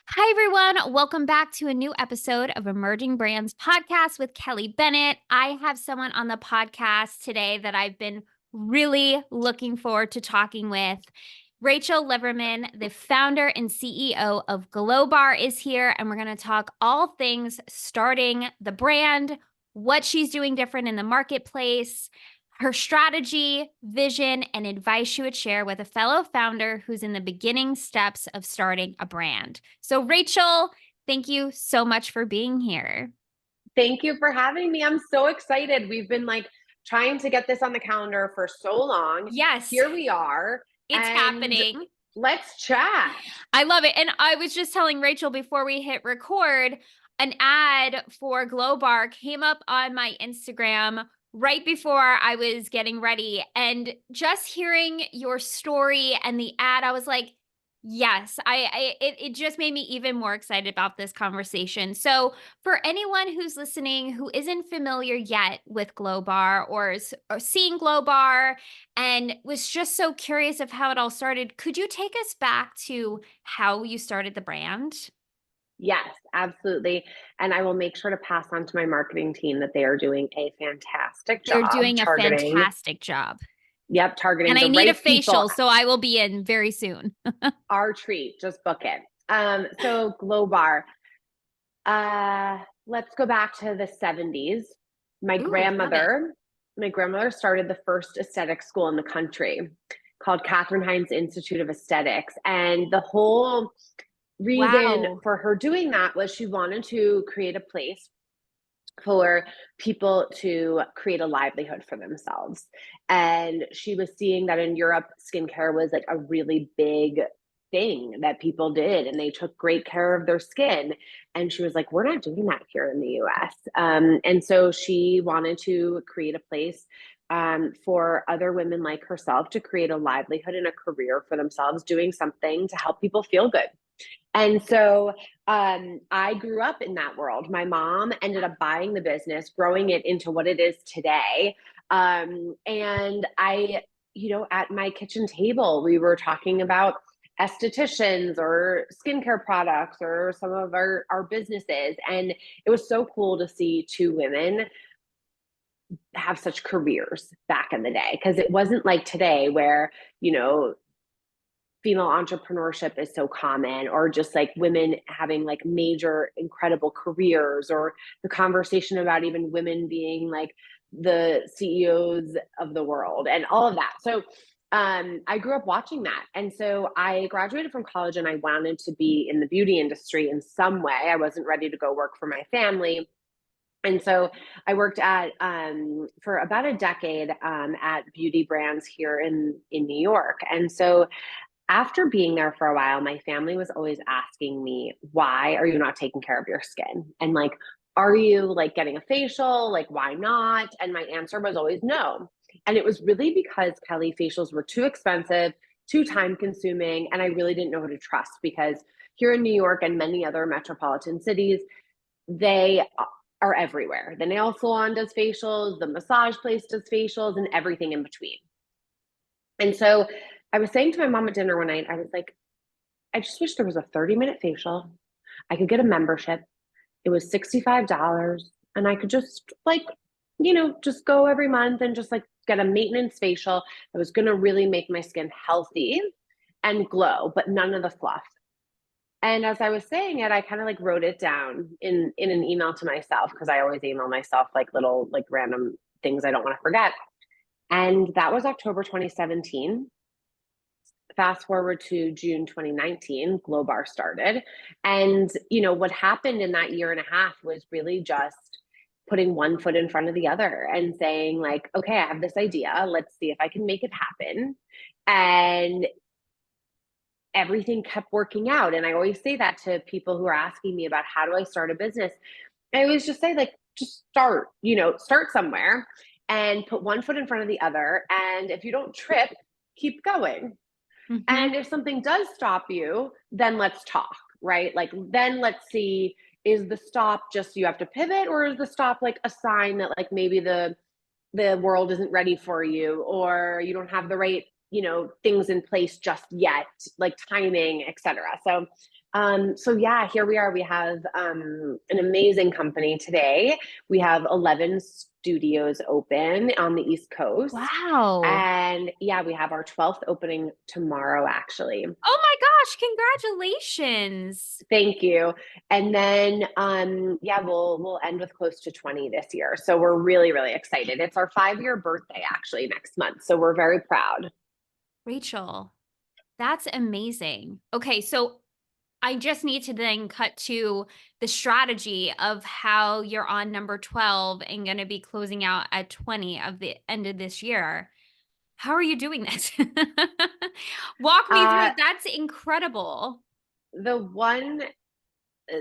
Hi, everyone. Welcome back to a new episode of Emerging Brands Podcast with Kelly Bennett. I have someone on the podcast today that I've been really looking forward to talking with. Rachel Liverman, the founder and CEO of Glowbar, is here, and we're going to talk all things starting the brand, what she's doing different in the marketplace, her strategy, vision, and advice she would share with a fellow founder who's in the beginning steps of starting a brand. So, Rachel, thank you so much for being here. Thank you for having me. I'm so excited. We've been trying to get this on the calendar for so long. Yes, Here we are, it's and happening. let's chat. I love it. And I was just telling Rachel before we hit record, an ad for Glowbar came up on my Instagram right before I was getting ready. And just hearing your story and the ad, I was like, yes, it just made me even more excited about this conversation. So, for anyone who's listening who isn't familiar yet with Glowbar or seeing Glowbar and was just so curious of how it all started, could you take us back to how you started the brand? Yes, absolutely. And I will make sure to pass on to my marketing team that they are doing a fantastic They're job doing a targeting, fantastic job. And targeting I the need a right people. facial, so I will be in very soon. Our treat, just book it. So Glowbar, let's go back to the 70s. My Ooh, love it. grandmother, my grandmother started the first aesthetic school in the country called Catherine Hines Institute of Aesthetics. And the whole reason Wow. for her doing that was she wanted to create a place for people to create a livelihood for themselves. And she was seeing that in Europe, skincare was like a really big thing that people did, and they took great care of their skin. And she was like, we're not doing that here in the US. And so she wanted to create a place for other women like herself to create a livelihood and a career for themselves, doing something to help people feel good. And so I grew up in that world. My mom ended up buying the business, growing it into what it is today. And at my kitchen table, we were talking about estheticians or skincare products or some of our businesses. And it was so cool to see two women have such careers back in the day, because it wasn't like today where, you know, female entrepreneurship is so common, or just like women having like major incredible careers, or the conversation about even women being like the CEOs of the world and all of that. So I grew up watching that. And so I graduated from college and I wanted to be in the beauty industry in some way. I wasn't ready to go work for my family. And so I worked at for about a decade at beauty brands here in New York. And so after being there for a while, my family was always asking me, why are you not taking care of your skin? And like, are you like getting a facial? Like, why not? And my answer was always no. And it was really because, Kelly, facials were too expensive, too time consuming. And I really didn't know who to trust, because here in New York and many other metropolitan cities, they are everywhere. The nail salon does facials, the massage place does facials, and everything in between. And so I was saying to my mom at dinner one night, I was like, I just wish there was a 30-minute facial. I could get a membership. It was $65. And I could just just go every month and just like get a maintenance facial that was going to really make my skin healthy and glow, but none of the fluff. And as I was saying it, I kind of like wrote it down in an email to myself, because I always email myself like little like random things I don't want to forget. And that was October 2017. Fast forward to June 2019, Glowbar started. And, what happened in that year and a half was really just putting one foot in front of the other and saying, like, okay, I have this idea. Let's see if I can make it happen. And everything kept working out. And I always say that to people who are asking me about how do I start a business. I always just say, like, just start, start somewhere and put one foot in front of the other. And if you don't trip, keep going. Mhm. And if something does stop you, then let's talk, right? Like, then let's see, is the stop just you have to pivot, or is the stop like a sign that like maybe the world isn't ready for you, or you don't have the right things in place just yet, like timing, etc. So yeah, here we are. We have an amazing company today. We have 11 studios open on the East Coast. Wow. And yeah, we have our 12th opening tomorrow, actually. Oh my gosh, congratulations. Thank you. And then yeah, we'll end with close to 20 this year. So we're really, really excited. It's our 5-year birthday actually next month. So we're very proud. Rachel, that's amazing. Okay, so I just need to then cut to the strategy of how you're on number 12 and going to be closing out at 20 of the end of this year. How are you doing this? Walk me through Uh it. That's incredible. the one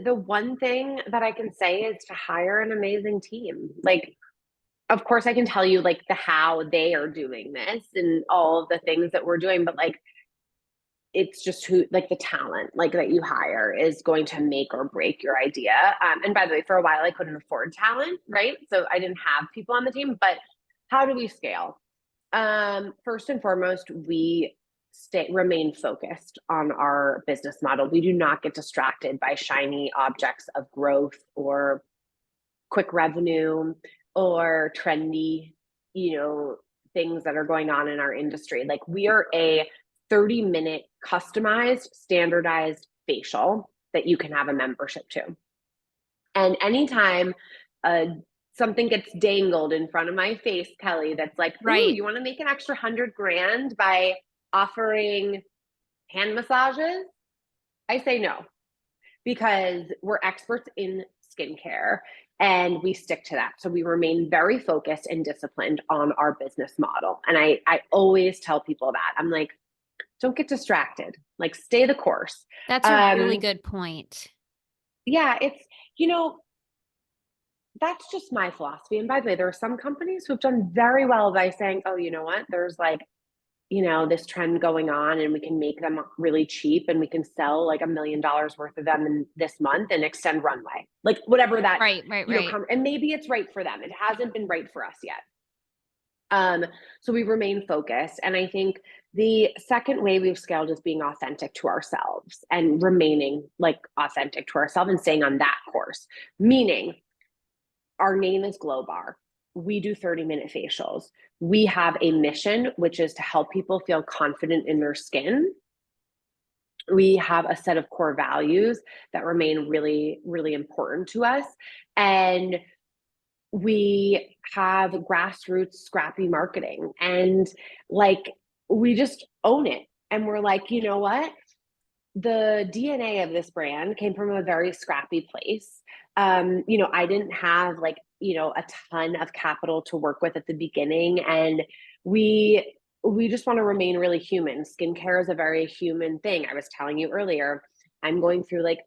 the one thing that I can say is to hire an amazing team. Like, of course I can tell you like the how they are doing this and all of the things that we're doing, but like it's just who, like the talent like that you hire is going to make or break your idea. And by the way, for a while I couldn't afford talent, right? So I didn't have people on the team. But how do we scale? First and foremost, we remain focused on our business model. We do not get distracted by shiny objects of growth or quick revenue or trendy, things that are going on in our industry. Like, we are a 30-minute customized, standardized facial that you can have a membership to. And anytime something gets dangled in front of my face, Kelly, that's like, ooh, Right. you want to make an extra 100 grand by offering hand massages? I say no, because we're experts in skincare and we stick to that. So we remain very focused and disciplined on our business model. And I always tell people that. I'm like, don't get distracted, like stay the course. That's a really Um, good point. yeah, it's, you know, that's just my philosophy. And by the way, there are some companies who've done very well by saying, oh, you know what, there's like, this trend going on and we can make them really cheap and we can sell like $1 million worth of them in this month and extend runway, like whatever that, Right, right, right. and maybe it's right for them. It hasn't been right for us yet. So we remain focused. And I think the second way we've scaled is being authentic to ourselves and remaining like authentic to ourselves and staying on that course. Meaning, our name is Glowbar. We do 30-minute facials. We have a mission, which is to help people feel confident in their skin. We have a set of core values that remain really, really important to us. And we have grassroots scrappy marketing, and like we just own it. And we're like, you know what, the DNA of this brand came from a very scrappy place. I didn't have like, a ton of capital to work with at the beginning. And we just want to remain really human. Skincare is a very human thing. I was telling you earlier, I'm going through like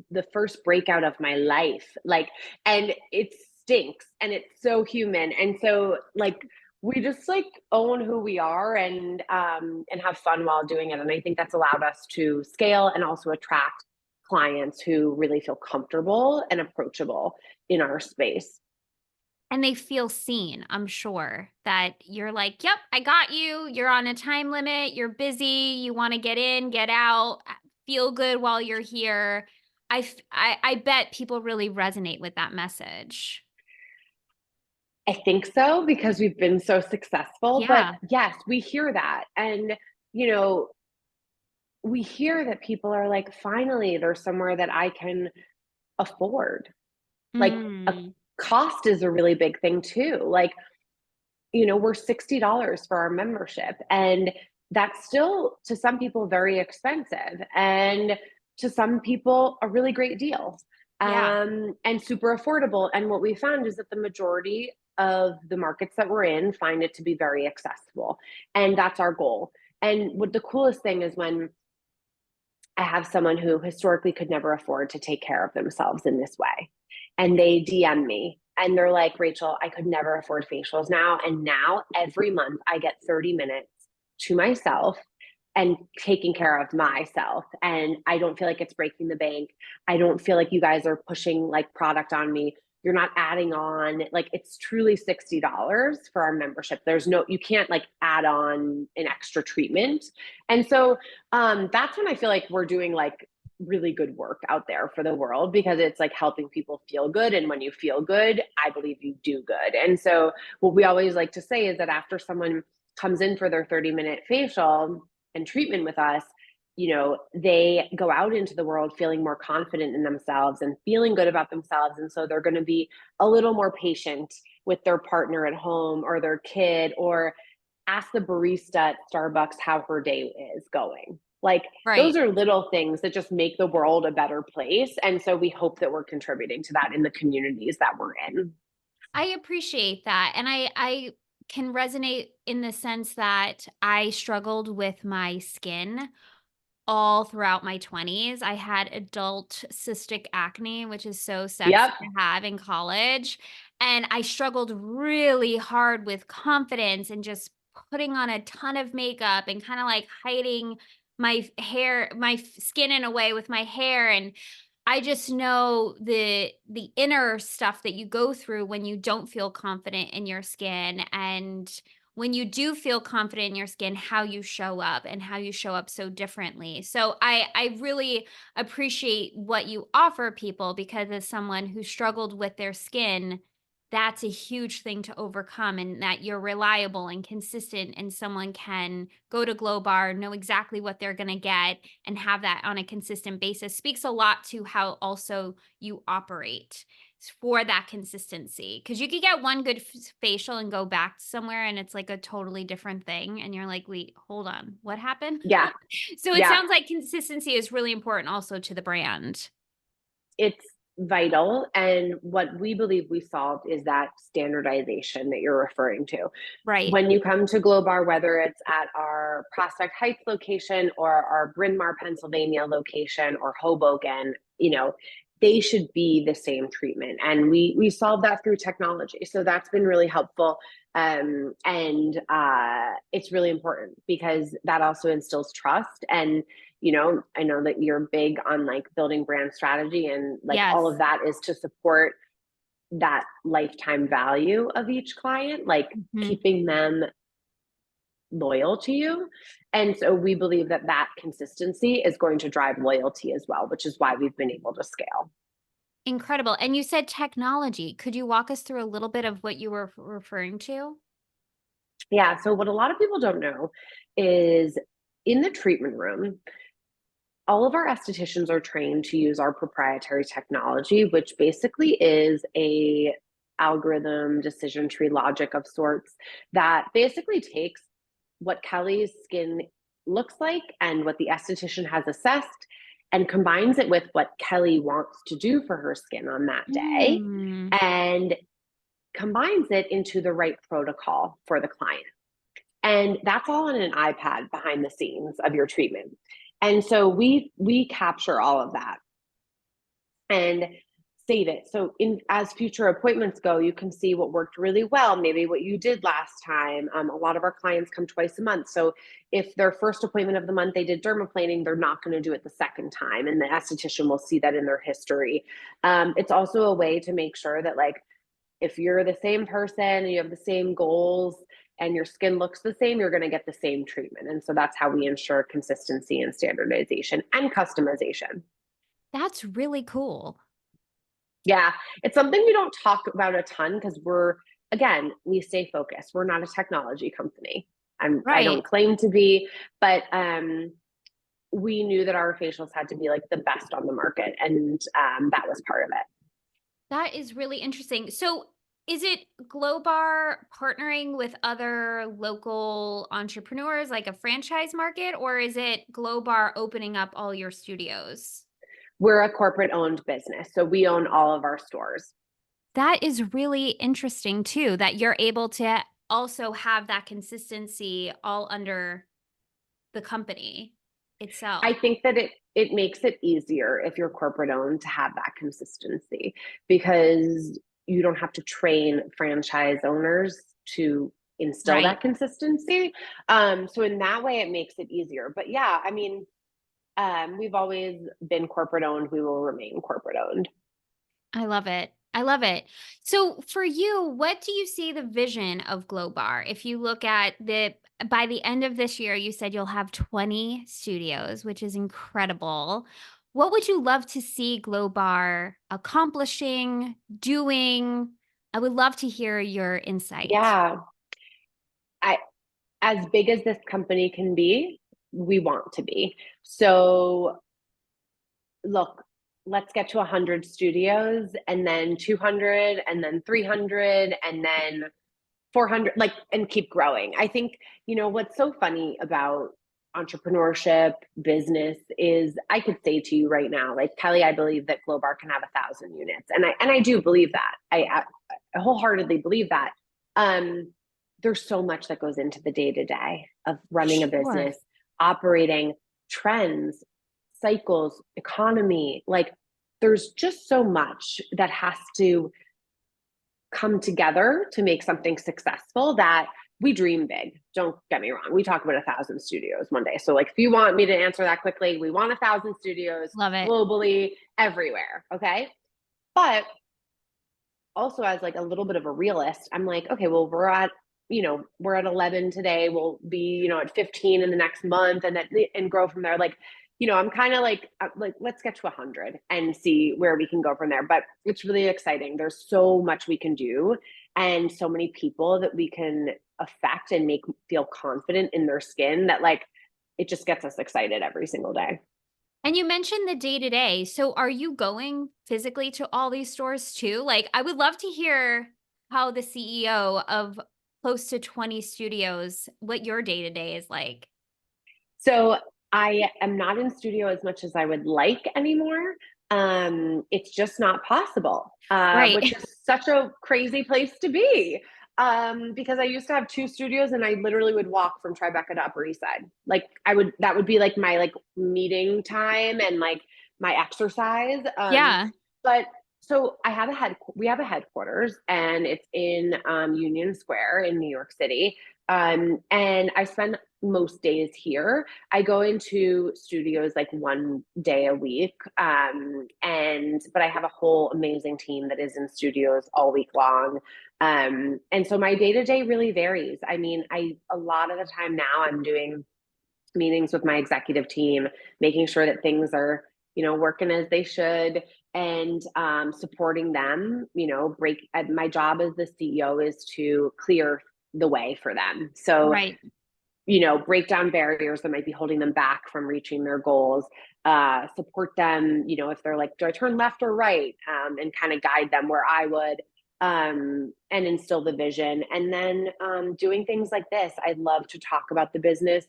the first breakout of my life. Like, and it stinks and it's so human. And so like, we just like own who we are and have fun while doing it. And I think that's allowed us to scale and also attract clients who really feel comfortable and approachable in our space. And they feel seen, I'm sure, that you're like, "Yep, I got you. You're on a time limit. You're busy. You wanna get in, get out, feel good while you're here." I bet people really resonate with that message. I think so, because we've been so successful. But Yeah. yes, we hear that. And, you know, we hear that people are like, finally, there's somewhere that I can afford. Like, a Mm. cost is a really big thing too. Like, we're $60 for our membership, and that's still to some people very expensive, and to some people a really great deal, Yeah. and super affordable. And what we found is that the majority of the markets that we're in find it to be very accessible, and that's our goal. And what the coolest thing is, when I have someone who historically could never afford to take care of themselves in this way, and they DM me and they're like, Rachel, I could never afford facials now. And now every month I get 30 minutes to myself and taking care of myself. And I don't feel like it's breaking the bank. I don't feel like you guys are pushing like product on me. You're not adding on, like, it's truly $60 for our membership. You can't like add on an extra treatment. And so that's when I feel like we're doing like really good work out there for the world, because it's like helping people feel good. And when you feel good, I believe you do good. And so what we always like to say is that after someone comes in for their 30-minute facial and treatment with us, they go out into the world feeling more confident in themselves and feeling good about themselves. And so they're going to be a little more patient with their partner at home or their kid, or ask the barista at Starbucks how her day is going. Like, those Right. are little things that just make the world a better place. And so we hope that we're contributing to that in the communities that we're in. I appreciate that, and I can resonate in the sense that I struggled with my skin all throughout my 20s. I had adult cystic acne, which is so sexy Yep. to have in college, and I struggled really hard with confidence and just putting on a ton of makeup and kinda, like, hiding my skin in a way with my hair, and I just know the inner stuff that you go through when you don't feel confident in your skin, and when you do feel confident in your skin, how you show up and how you show up so differently. So I really appreciate what you offer people, because as someone who struggled with their skin, that's a huge thing to overcome, and that you're reliable and consistent, and someone can go to Glowbar, know exactly what they're going to get, and have that on a consistent basis speaks a lot to how also you operate for that consistency. Because you could get one good facial and go back somewhere and it's like a totally different thing. And you're like, wait, hold on, what happened? Yeah. So it Yeah. sounds like consistency is really important also to the brand. It's vital. And what we believe we solved is that standardization that you're referring to. Right. When you come to Glowbar, whether it's at our Prospect Heights location or our Bryn Mawr, Pennsylvania location, or Hoboken, they should be the same treatment. And we solve that through technology. So that's been really helpful. And it's really important because that also instills trust. And I know that you're big on like building brand strategy, and like all of Yes. that is to support that lifetime value of each client, like Mhm. keeping them loyal to you. And so we believe that that consistency is going to drive loyalty as well, which is why we've been able to scale. Incredible. And you said technology. Could you walk us through a little bit of what you were referring to? Yeah. So what a lot of people don't know is in the treatment room, all of our estheticians are trained to use our proprietary technology, which basically is a algorithm decision tree logic of sorts that basically takes what Kelly's skin looks like and what the esthetician has assessed and combines it with what Kelly wants to do for her skin on that day, Mm. and combines it into the right protocol for the client. And that's all on an iPad behind the scenes of your treatment. And so we capture all of that and save it. So in as future appointments go, you can see what worked really well, maybe what you did last time. A lot of our clients come twice a month. So if their first appointment of the month they did dermaplaning, they're not going to do it the second time. And the esthetician will see that in their history. It's also a way to make sure that like if you're the same person and you have the same goals and your skin looks the same, you're going to get the same treatment. And so that's how we ensure consistency and standardization and customization. That's really cool. Yeah, it's something we don't talk about a ton because again, we stay focused. We're not a technology company. I Right. don't claim to be, but we knew that our facials had to be like the best on the market, and that was part of it. That is really interesting. So, is it Glowbar partnering with other local entrepreneurs, like a franchise market, or is it Glowbar opening up all your studios? We're a corporate owned business, so we own all of our stores. That is really interesting too, that you're able to also have that consistency all under the company I itself. think that it makes it easier if you're corporate owned to have that consistency, because you don't have to train franchise owners to instill Right. that consistency. So in that way, it makes it easier. But yeah, I mean, we've always been corporate owned. We will remain corporate owned. I love it. I love it. So for you, what do you see the vision of Glowbar? If you look at by the end of this year, you said you'll have 20 studios, which is incredible. What would you love to see Glowbar accomplishing, doing? I would love to hear your insight. Yeah. I as big as this company can be, we want to be. So look, let's get to 100 studios and then 200 and then 300 and then 400, like, and keep growing. I think, what's so funny about entrepreneurship, business is I could say to you right now, like, Kelly, I believe that Glowbar can have 1,000 units. And I do believe that. I wholeheartedly believe that. Um, there's so much that goes into the day to day of running a Sure. business, operating, trends, cycles, economy. Like, there's just so much that has to come together to make something successful that we dream big. Don't get me wrong. We talk about 1,000 studios one day. So, like, if you want me to answer that quickly, we want 1,000 studios Love it. globally, everywhere. Okay. But also, as like a little bit of a realist, I'm like, okay, well, we're at 11 today. We'll be, at 15 in the next month, and grow from there. Like, I'm kind of like, let's get to 100 and see where we can go from there. But it's really exciting. There's so much we can do, and so many people that we can affect and make feel confident in their skin, that, like, it just gets us excited every single day. And you mentioned the day to day. So are you going physically to all these stores too? Like, I would love to hear how the CEO of close to 20 studios, what your day to day is like. So I am not in studio as much as I would like anymore. It's just not possible, Right. which is such a crazy place to be. Because I used to have two studios and I literally would walk from Tribeca to Upper East Side. Like, that would be like my, like, meeting time and, like, my exercise. Yeah. But so we have a headquarters, and it's in Union Square in New York City. And I spend most days here. I go into studios like one day a week. But I have a whole amazing team that is in studios all week long. And so my day to day really varies. I mean, a lot of the time now I'm doing meetings with my executive team, making sure that things are, working as they should, and supporting them. My job as the CEO is to clear the way for them. So, Right. break down barriers that might be holding them back from reaching their goals, support them, if they're like, do I turn left or right? And kind of guide them where I would, and instill the vision. And then doing things like this. I love to talk about the business.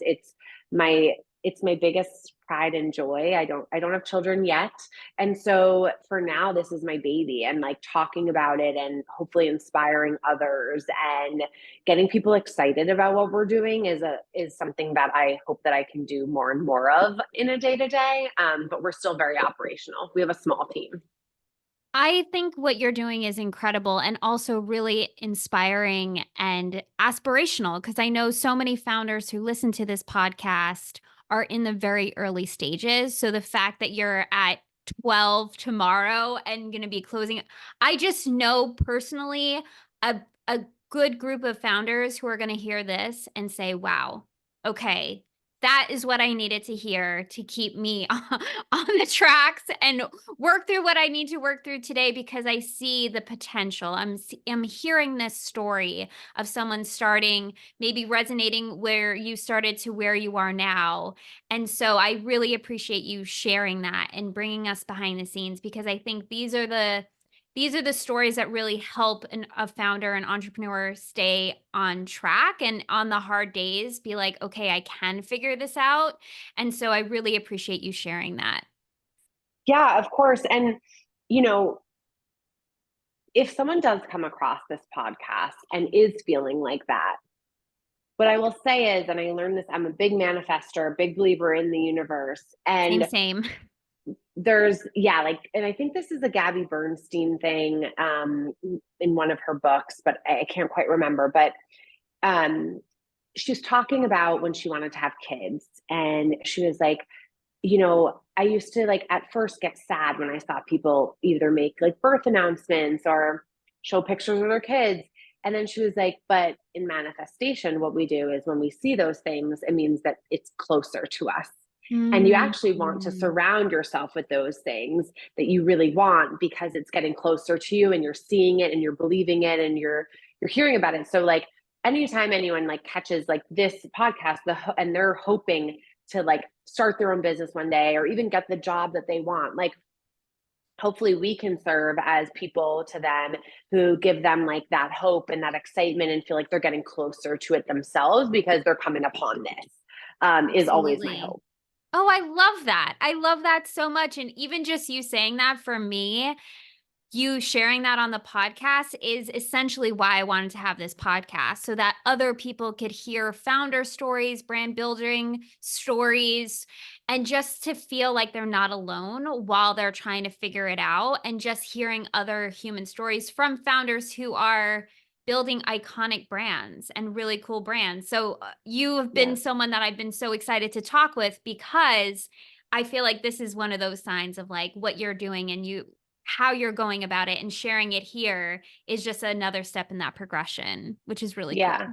My it's my biggest pride and joy. I don't have children yet. And so for now, this is my baby, and, like, talking about it and hopefully inspiring others and getting people excited about what we're doing is something that I hope that I can do more and more of in a day to day. But we're still very operational. We have a small team. I think what you're doing is incredible and also really inspiring and aspirational, because I know so many founders who listen to this podcast are in the very early stages. So the fact that you're at 12 tomorrow and going to be closing, I just know personally a good group of founders who are going to hear this and say, wow, okay, that is what I needed to hear to keep me on the tracks and work through what I need to work through today, because I see the potential. I'm hearing this story of someone starting, maybe resonating where you started to where you are now. And so I really appreciate you sharing that and bringing us behind the scenes, because I think these are the stories that really help a founder, an entrepreneur stay on track and on the hard days be like, okay, I can figure this out. And so I really appreciate you sharing that. Yeah, of course. And, you know, if someone does come across this podcast and is feeling like that, what I will say is, and I learned this, I'm a big manifester, a big believer in the universe. Same, And same. yeah, like, and I think this is a Gabby Bernstein thing, in one of her books, but I can't quite remember. But um, she was talking about when she wanted to have kids, and she was like, I used to like at first get sad when I saw people either make like birth announcements or show pictures of their kids. And then she was like, but in manifestation, what we do is when we see those things, it means that it's closer to us. And you actually want to Mm. surround yourself with those things that you really want because it's getting closer to you and you're seeing it and you're believing it and you're hearing about it. So like anytime anyone like catches like this podcast and they're hoping to like start their own business one day or even get the job that they want, like hopefully we can serve as people to them who give them like that hope and that excitement and feel like they're getting closer to it themselves because they're coming upon this, is always my Absolutely. hope. Oh, I love that. I love that so much. And even just you saying that for me, you sharing that on the podcast is essentially why I wanted to have this podcast so that other people could hear founder stories, brand building stories, and just to feel like they're not alone while they're trying to figure it out. And just hearing other human stories from founders who are building iconic brands and really cool brands. So you have been Yeah. someone that I've been so excited to talk with because I feel like this is one of those signs of like what you're doing and how you're going about it and sharing it here is just another step in that progression, which is really cool. Yeah.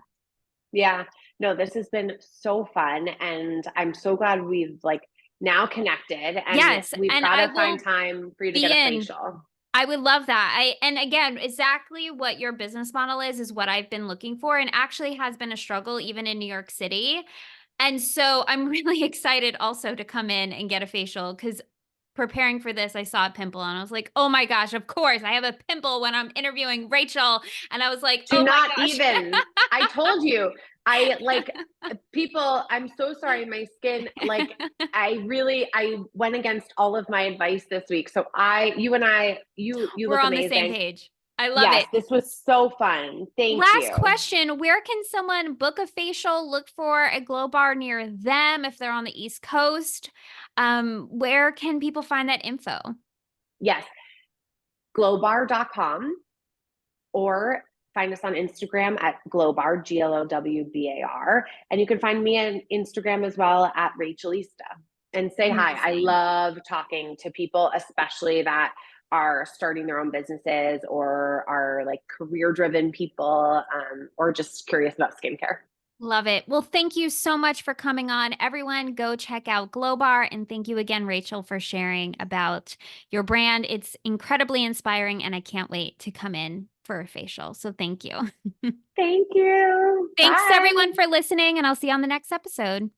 Yeah. No, this has been so fun. And I'm so glad we've like now connected and Yes, we've and got I to find will time for you to get be a in. facial. I would love that. And again, exactly what your business model is what I've been looking for and actually has been a struggle even in New York City. And so I'm really excited also to come in and get a facial because preparing for this, I saw a pimple and I was like, oh my gosh, of course. I have a pimple when I'm interviewing Rachel. And I was like, Do oh my not gosh. even. I told you. I like people, I'm so sorry. My skin, like, I went against all of my advice this week. So you and you We're look on the same amazing. page. I love Yes, it. this was so fun. Thank Last you. question. Where can someone book a facial, look for a Glowbar near them if they're on the East Coast? Where can people find that info? Yes, glowbar.com or find us on Instagram at Glowbar, Glowbar. And you can find me on Instagram as well at Rachelista. And say hi. I Amazing. love talking to people, especially that are starting their own businesses or are like career driven people, or just curious about skincare. Love it. Well, thank you so much for coming on. Everyone, go check out Glowbar. And thank you again, Rachel, for sharing about your brand. It's incredibly inspiring, and I can't wait to come in for a facial. So thank you. Thank you. Thanks, Bye. everyone, for listening, and I'll see you on the next episode.